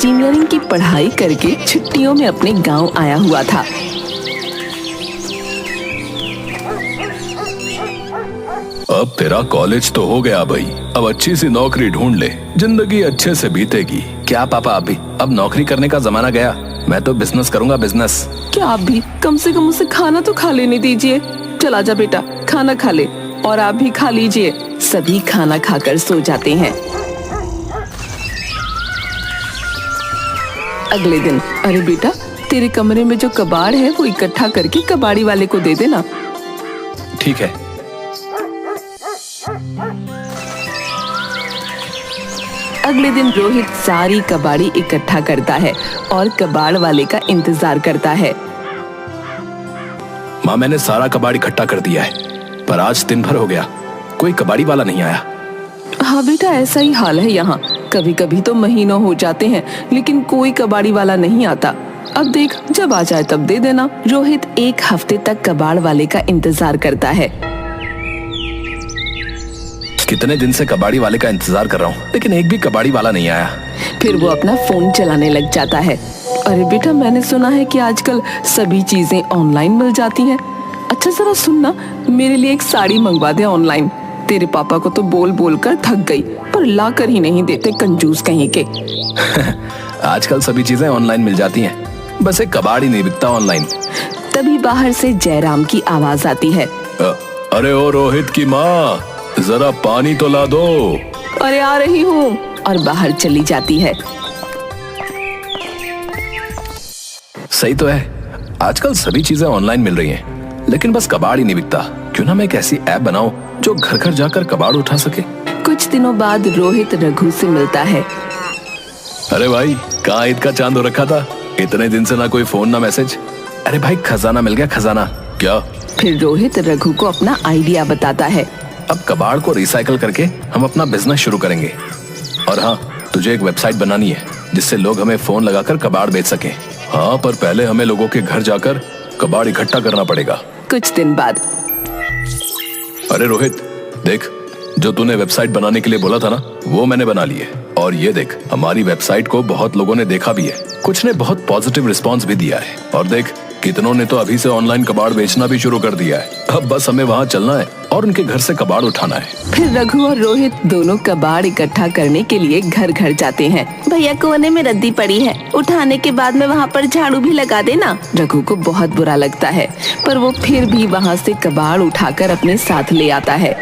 Engineering की पढ़ाई करके छुट्टियों में अपने गांव आया हुआ था। अब तेरा कॉलेज तो हो गया भाई, अब अच्छी सी नौकरी ढूंढ ले, जिंदगी अच्छे से बीतेगी। क्या पापा, अभी अब नौकरी करने का जमाना गया, मैं तो बिजनेस करूंगा, बिजनेस। क्या आप भी कम से कम उसे खाना तो खा लेने दीजिए। चला जा बेटा, खाना खा ले, और आप भी खा लीजिए। सभी खाना खाकर सो जाते हैं। अगले दिन, अरे बेटा, तेरे कमरे में जो कबाड़ है वो इकट्ठा करके कबाड़ी वाले को दे देना। ठीक है। अगले दिन रोहित सारी कबाड़ी इकट्ठा करता है और कबाड़ वाले का इंतजार करता है। माँ, मैंने सारा कबाड़ इकट्ठा कर दिया है, पर आज दिन भर हो गया, कोई कबाड़ी वाला नहीं आया। हाँ बेटा, ऐसा ही हाल है यहाँ। कभी कभी तो महीनों हो जाते हैं लेकिन कोई कबाड़ी वाला नहीं आता। अब देख, जब आ जाए तब दे देना। रोहित एक हफ्ते तक कबाड़ वाले का इंतजार करता है। कितने दिन से कबाड़ी वाले का इंतजार कर रहा हूँ, लेकिन एक भी कबाड़ी वाला नहीं आया। फिर वो अपना फोन चलाने लग जाता है। अरे बेटा, मैंने सुना है कि आजकल सभी चीजें ऑनलाइन मिल जाती हैं। अच्छा जरा सुनना, मेरे लिए एक साड़ी मंगवा दे ऑनलाइन। तेरे पापा को तो बोल बोल कर थक गई, पर ला कर ही नहीं देते, कंजूस कहीं के। आजकल सभी चीजें ऑनलाइन मिल जाती हैं, बस एक कबाड़ ही नहीं बिकता ऑनलाइन। तभी बाहर से जयराम की आवाज आती है। अरे ओ रोहित की माँ, जरा पानी तो ला दो। अरे आ रही हूँ, और बाहर चली जाती है। सही तो है, आजकल सभी चीजें ऑनलाइन मिल रही हैं, लेकिन बस कबाड़ ही नहीं बिकता। क्यों ना मैं एक ऐसी ऐप बनाऊं जो घर घर जाकर कबाड़ उठा सके। कुछ दिनों बाद रोहित रघु से मिलता है। अरे भाई, कहाँ ईद का चांद हो रखा था? इतने दिन से ना कोई फोन ना मैसेज। अरे भाई, खजाना मिल गया, खजाना। क्या? फिर रोहित रघु को अपना आइडिया बताता है। अब कबाड़ को रिसाइकल करके हम अपना बिजनेस शुरू करेंगे। और हाँ, तुझे एक वेबसाइट बनानी है जिससे लोग हमें फोन लगाकर कबाड़ बेच सकें। हाँ, पर पहले हमें लोगों के घर जाकर कबाड़ इकट्ठा करना पड़ेगा। कुछ दिन बाद। अरे रोहित, देख, जो तूने वेबसाइट बनाने के लिए बोला था ना, वो मैंने बना ली है। और ये देख, हमारी वेबसाइट को बहुत लोगों ने देखा भी है, कुछ ने बहुत पॉजिटिव रिस्पांस भी दिया है। और देख, कितनों ने तो अभी से ऑनलाइन कबाड़ बेचना भी शुरू कर दिया है। अब बस हमें वहाँ चलना है और उनके घर से कबाड़ उठाना है। फिर रघु और रोहित दोनों कबाड़ इकट्ठा करने के लिए घर घर जाते हैं। भैया, कोने में रद्दी पड़ी है, उठाने के बाद में वहाँ पर झाड़ू भी लगा देना। रघु को बहुत बुरा लगता है, पर वो फिर भी वहाँ से कबाड़ उठाकर अपने साथ ले आता है।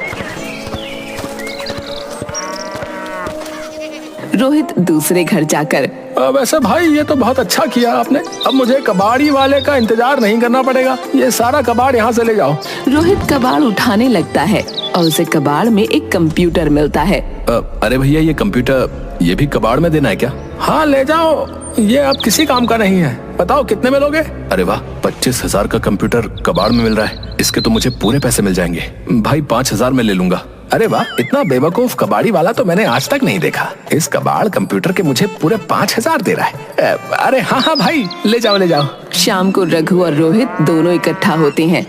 रोहित दूसरे घर जाकर, वैसे भाई, ये तो बहुत अच्छा किया आपने, अब मुझे कबाड़ी वाले का इंतजार नहीं करना पड़ेगा, ये सारा कबाड़ यहाँ से ले जाओ। रोहित कबाड़ उठाने लगता है और उसे कबाड़ में एक कंप्यूटर मिलता है। अरे भैया, ये कंप्यूटर ये भी कबाड़ में देना है क्या? हाँ, ले जाओ, ये अब किसी काम का नहीं है। बताओ कितने में लोगे? अरे वाह, 25,000 का कंप्यूटर कबाड़ में मिल रहा है, इसके तो मुझे पूरे पैसे मिल जाएंगे। भाई 5,000 में ले लूंगा। अरे वाह, इतना बेवकूफ कबाड़ी वाला तो मैंने आज तक नहीं देखा। इस कबाड़ कंप्यूटर के मुझे पूरे 5,000 दे रहा है। अरे हाँ हाँ भाई, ले जाओ ले जाओ। शाम को रघु और रोहित दोनों इकट्ठा होते हैं।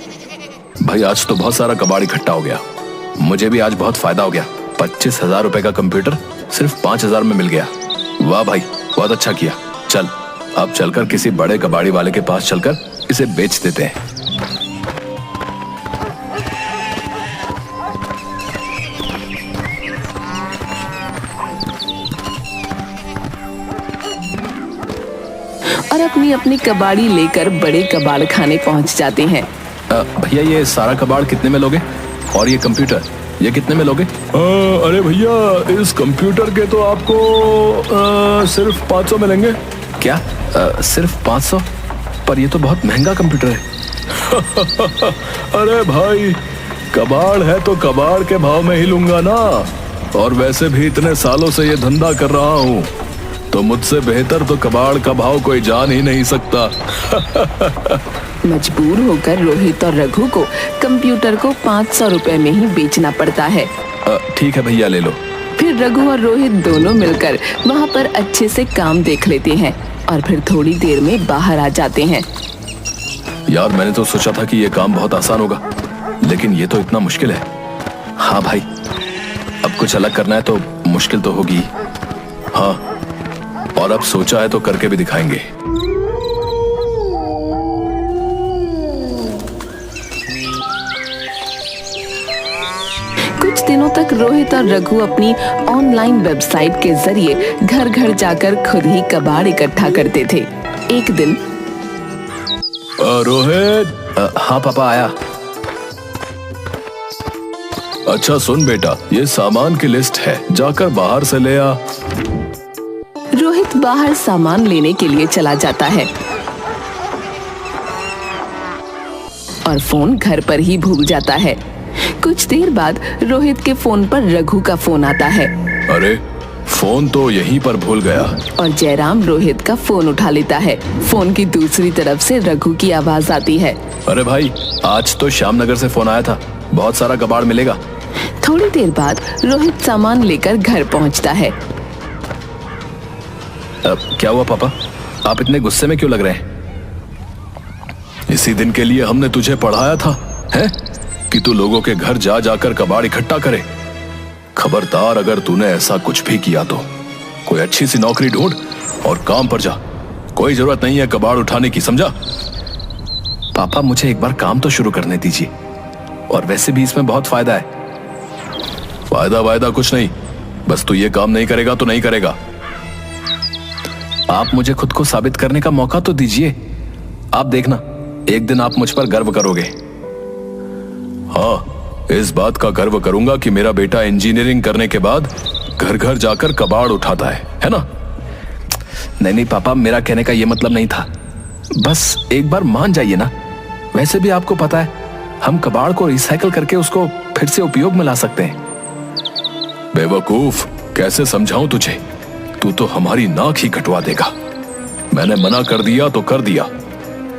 भाई, आज तो बहुत सारा कबाड़ इकट्ठा हो गया, मुझे भी आज बहुत फायदा हो गया। 25,000 रुपए का कंप्यूटर सिर्फ 5,000 में मिल गया। वाह भाई, बहुत अच्छा किया। चल, अब चलकर किसी बड़े कबाड़ी वाले के पास चलकर इसे बेच देते हैं। और अपनी अपनी कबाड़ी लेकर बड़े कबाड़ खाने पहुंच जाते हैं। भैया, ये सारा कबाड़ कितने में लोगे? और ये कंप्यूटर, ये कितने में लोगे? अरे भैया, इस कंप्यूटर के तो आपको सिर्फ 500 मिलेंगे। क्या? सिर्फ 500? पर ये तो बहुत महंगा कंप्यूटर है। अरे भाई, कबाड़ है तो कबाड़ के भाव में ही लूंगा ना। और वैसे भी इतने सालों से ये धंधा कर रहा हूँ, तो मुझसे बेहतर तो कबाड़ का भाव कोई जान ही नहीं सकता। मजबूर होकर रोहित और रघु को कंप्यूटर को 500 रुपए में ही बेचना पड़ता है। ठीक है भैया, ले लो। फिर रघु और रोहित दोनों मिलकर वहाँ पर अच्छे से काम देख लेते हैं और फिर थोड़ी देर में बाहर आ जाते हैं। यार, मैंने तो सोचा था कि ये काम बहुत आसान होगा, लेकिन ये तो इतना मुश्किल है। हाँ भाई, अब कुछ अलग करना है तो मुश्किल तो होगी। हाँ, और अब सोचा है तो करके भी दिखाएंगे। कुछ दिनों तक रोहित और रघु अपनी ऑनलाइन वेबसाइट के जरिए घर घर जाकर खुद ही कबाड़ इकट्ठा करते थे। एक दिन रोहित। हाँ पापा, आया। अच्छा सुन बेटा, ये सामान की लिस्ट है, जाकर बाहर से ले आ। रोहित बाहर सामान लेने के लिए चला जाता है और फोन घर पर ही भूल जाता है। कुछ देर बाद रोहित के फोन पर रघु का फोन आता है। अरे फोन तो यहीं पर भूल गया। और जयराम रोहित का फोन उठा लेता है। फोन की दूसरी तरफ से रघु की आवाज आती है। अरे भाई, आज तो श्यामनगर से फोन आया था, बहुत सारा कबाड़ मिलेगा। थोड़ी देर बाद रोहित सामान लेकर घर पहुंचता है। क्या हुआ पापा, आप इतने गुस्से में क्यों लग रहे हैं? इसी दिन के लिए हमने तुझे पढ़ाया था, हैं? कि तू लोगों के घर जा जाकर कबाड़ इकट्ठा करे। खबरदार, अगर तूने ऐसा कुछ भी किया तो कोई अच्छी सी नौकरी ढूंढ और काम पर जा। कोई जरूरत नहीं है कबाड़ उठाने की, समझा? पापा मुझे एक बार काम तो शुरू करने दीजिए, और वैसे भी इसमें बहुत फायदा है। फायदा कुछ नहीं, बस तू ये काम नहीं करेगा तो नहीं करेगा। आप मुझे खुद को साबित करने का मौका तो दीजिए। आप देखना, एक दिन आप मुझ पर गर्व करोगे। हाँ, इस बात का गर्व करूंगा कि मेरा बेटा इंजीनियरिंग करने के बाद घर घर जाकर कबाड़ उठाता है ना? नहीं पापा, मेरा कहने का ये मतलब नहीं था। बस एक बार मान जाइए ना। वैसे भी आपको पता है, हम कबाड़ को रिसाइकल करके उसको फिर से उपयोग में ला सकते हैं। बेवकूफ, कैसे समझाऊं तुझे? तू तो हमारी नाक ही कटवा देगा। मैंने मना कर दिया तो कर दिया,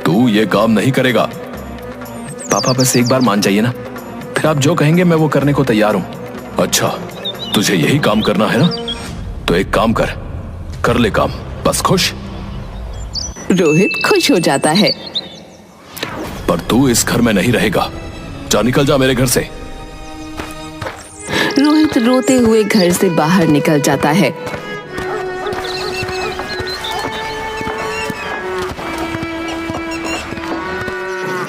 तू ये काम नहीं करेगा। पापा बस एक बार मान जाइए ना, फिर आप जो कहेंगे मैं वो करने को तैयार हूं। अच्छा, तुझे यही काम करना है ना? तो एक काम कर ले काम, बस खुश। रोहित खुश हो जाता है। पर तू इस घर में नहीं रहेगा, जा, निकल जा मेरे घर से। रोहित रोते हुए घर से बाहर निकल जाता है।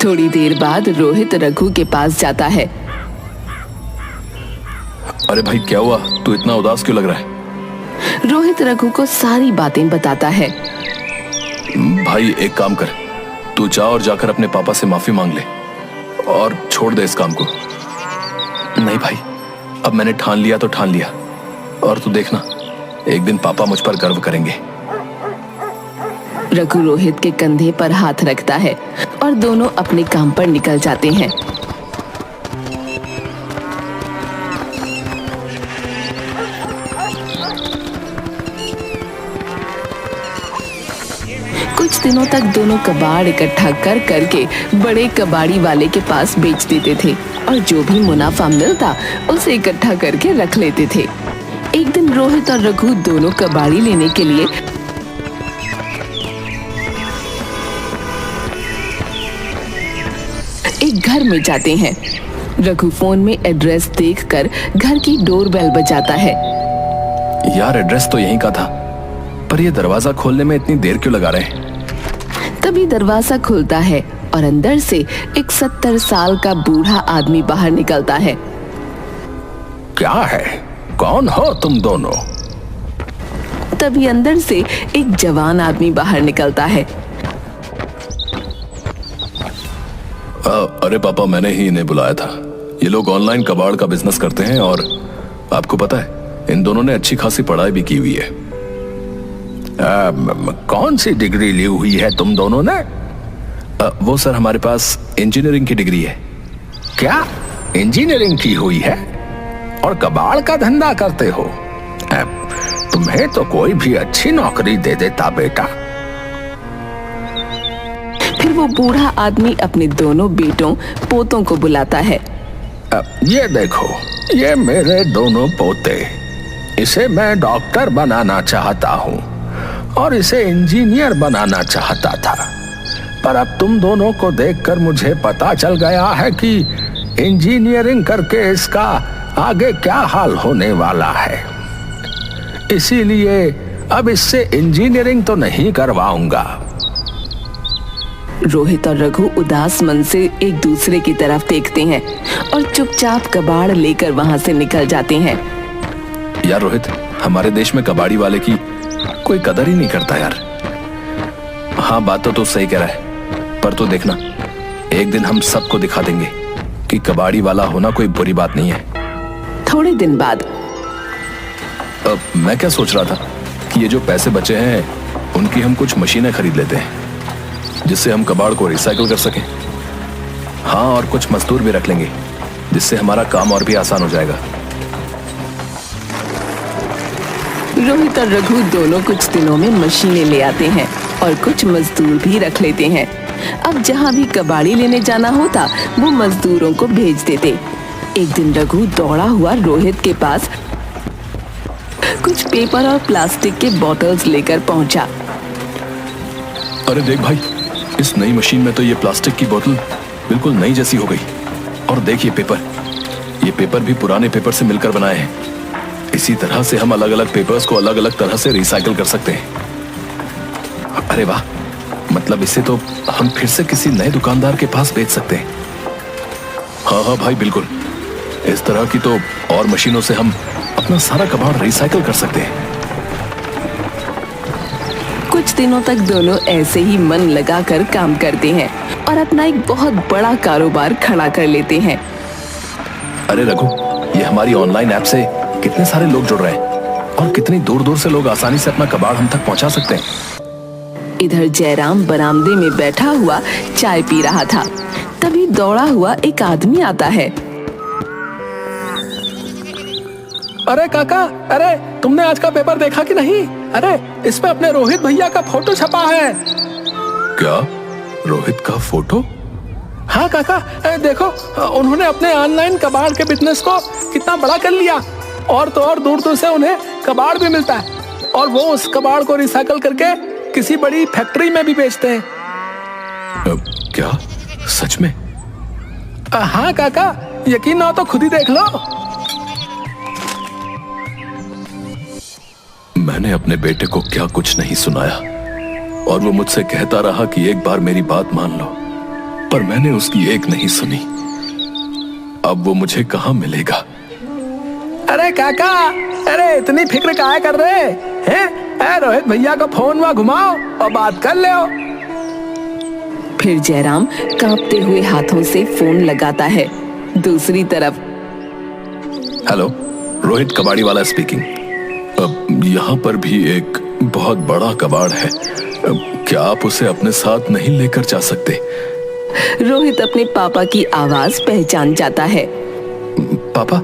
थोड़ी देर बाद रोहित रघु के पास जाता है। अरे भाई, क्या हुआ? तू इतना उदास क्यों लग रहा है? रोहित रघु को सारी बातें बताता है। भाई एक काम कर, तू जा और जाकर अपने पापा से माफी मांग ले और छोड़ दे इस काम को। नहीं भाई, अब मैंने ठान लिया तो ठान लिया, और तू देखना, एक दिन पापा मुझ पर गर्व करेंगे। रघु रोहित के कंधे पर हाथ रखता है और दोनों अपने काम पर निकल जाते हैं। कुछ दिनों तक दोनों कबाड़ इकट्ठा कर करके बड़े कबाड़ी वाले के पास बेच देते थे और जो भी मुनाफा मिलता उसे इकट्ठा करके रख लेते थे। एक दिन रोहित और रघु दोनों कबाड़ी लेने के लिए एक घर में जाते हैं। रघु फोन में एड्रेस देखकर घर की डोरबेल बजाता है। यार, एड्रेस तो यहीं का था, पर ये दरवाजा खोलने में इतनी देर क्यों लगा रहे हैं? तभी दरवाजा खुलता है और अंदर से एक 70 साल का बूढ़ा आदमी बाहर निकलता है। क्या है? कौन हो तुम दोनों? तभी अंदर से एक जवान आदमी बाहर निकलता है। अरे पापा, मैंने ही इन्हें बुलाया था। ये लोग ऑनलाइन कबाड़ का बिजनेस करते हैं और आपको पता है, इन दोनों ने अच्छी खासी पढ़ाई भी की हुई है। कौन सी डिग्री ली हुई है तुम दोनों ने? वो सर, हमारे पास इंजीनियरिंग की डिग्री है। क्या इंजीनियरिंग की हुई है और कबाड़ का धंधा करते हो? तुम्हें तो कोई भी अच्छी नौकरी दे देता बेटा। फिर वो बूढ़ा आदमी अपने दोनों बेटों पोतों को बुलाता है। ये देखो, ये मेरे दोनों पोते। इसे मैं डॉक्टर बनाना चाहता हूँ और इसे इंजीनियर बनाना चाहता था, पर अब तुम दोनों को देखकर मुझे पता चल गया है कि इंजीनियरिंग करके इसका आगे क्या हाल होने वाला है। इसीलिए अब इससे इंजीनियरिंग तो नहीं करवाऊंगा। रोहित और रघु उदास मन से एक दूसरे की तरफ देखते हैं और चुपचाप कबाड़ लेकर वहां से निकल जाते हैं। यार रोहित, हमारे देश में कबाड़ी वाले की कोई कदर ही नहीं करता यार। हाँ, बात तो तू सही कह रहा है, पर तू देखना, एक दिन हम सबको दिखा देंगे कि कबाड़ी वाला होना कोई बुरी बात नहीं है। थोड़े दिन बाद अब मैं क्या सोच रहा था कि ये जो पैसे बचे हैं उनकी हम कुछ मशीनें खरीद लेते हैं जिससे हम कबाड़ को रिसाइकिल कर सकें। हाँ, और कुछ मजदूर भी रख लेंगे जिससे हमारा काम और भी आसान हो जाएगा। रोहित और रघु दोनों कुछ दिनों में मशीनें ले आते हैं और कुछ मजदूर भी रख लेते हैं। अब जहाँ भी कबाड़ी लेने जाना होता वो मजदूरों को भेज देते। एक दिन रघु दौड़ा हुआ रोहित के पास कुछ पेपर और प्लास्टिक के बोतल्स लेकर पहुंचा। अरे देख भाई, इस नई मशीन में तो ये प्लास्टिक की बोतल बिल्कुल नई जैसी हो गई। और देख ये पेपर भी पुराने पेपर से मिलकर बनाए हैं। इसी तरह से हम अलग अलग पेपर्स को अलग अलग तरह से रिसाइकिल कर सकते हैं। अरे वाह, मतलब इसे तो हम फिर से किसी नए दुकानदार के पास बेच सकते हैं। हाँ भाई, बिल्कुल। इस तरह की तो और मशीनों से हम अपना सारा कबाड़ रिसाइकिल कर सकते हैं। कुछ दिनों तक दोनों ऐसे ही मन लगाकर काम करते हैं और अपना एक बहुत बड़ा कारोबार खड़ा कर लेते हैं। अरे रघु, ये हमारी ऑनलाइन ऐप से कितने सारे लोग जुड़ रहे हैं और कितनी दूर दूर से लोग आसानी से अपना कबाड़ हम तक पहुंचा सकते हैं। इधर जयराम बरामदे में बैठा हुआ चाय पी रहा था। तभी दौड़ा हुआ एक आदमी आता है। अरे काका, अरे तुमने आज का पेपर देखा कि नहीं? अरे इसमें अपने रोहित भैया का फोटो छपा है। क्या? रोहित का फोटो? हाँ काका, देखो, उन्होंने अपने ऑनलाइन कबाड़ के बिजनेस को कितना बड़ा कर लिया। और तो और दूर दूर से उन्हें कबाड़ भी मिलता है और वो उस कबाड़ को रिसाइकल करके किसी बड़ी फैक्ट्री में भी बेचते हैं। क्या? सच में? हाँ काका, यकीन ना हो तो खुद ही देख लो। मैंने अपने बेटे को क्या कुछ नहीं सुनाया और वो मुझसे कहता रहा कि एक बार मेरी बात मान लो, पर मैंने उसकी एक नहीं सुनी। अब वो मुझे कहाँ मिलेगा? अरे काका, अरे इतनी फिक्र काहे कर रहे हैं? रोहित भैया का फोन वहां घुमाओ और बात कर ले। फिर जयराम कांपते हुए हाथों से फोन लगाता है। दूसरी तरफ, हेलो, रोहित कबाड़ी वाला स्पीकिंग। अब यहाँ पर भी एक बहुत बड़ा कबाड़ है। क्या आप उसे अपने साथ नहीं लेकर जा सकते? रोहित अपने पापा की आवाज पहचान जाता है। पापा?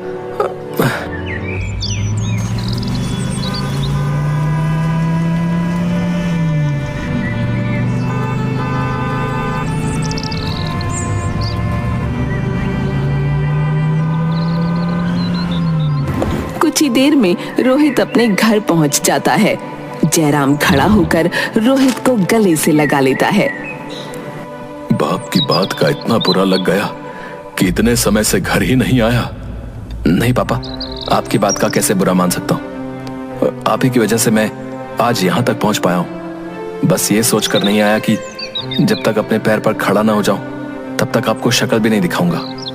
कुछ ही देर में रोहित अपने घर पहुंच जाता है। जयराम खड़ा होकर रोहित को गले से लगा लेता है। बाप की बात का इतना बुरा लग गया कि इतने समय से घर ही नहीं आया। नहीं पापा, आपकी बात का कैसे बुरा मान सकता हूँ? आप ही की वजह से मैं आज यहाँ तक पहुँच पाया हूँ। बस ये सोचकर नहीं आया कि जब तक अपने पैर पर खड़ा ना हो जाऊं तब तक आपको शक्ल भी नहीं दिखाऊंगा।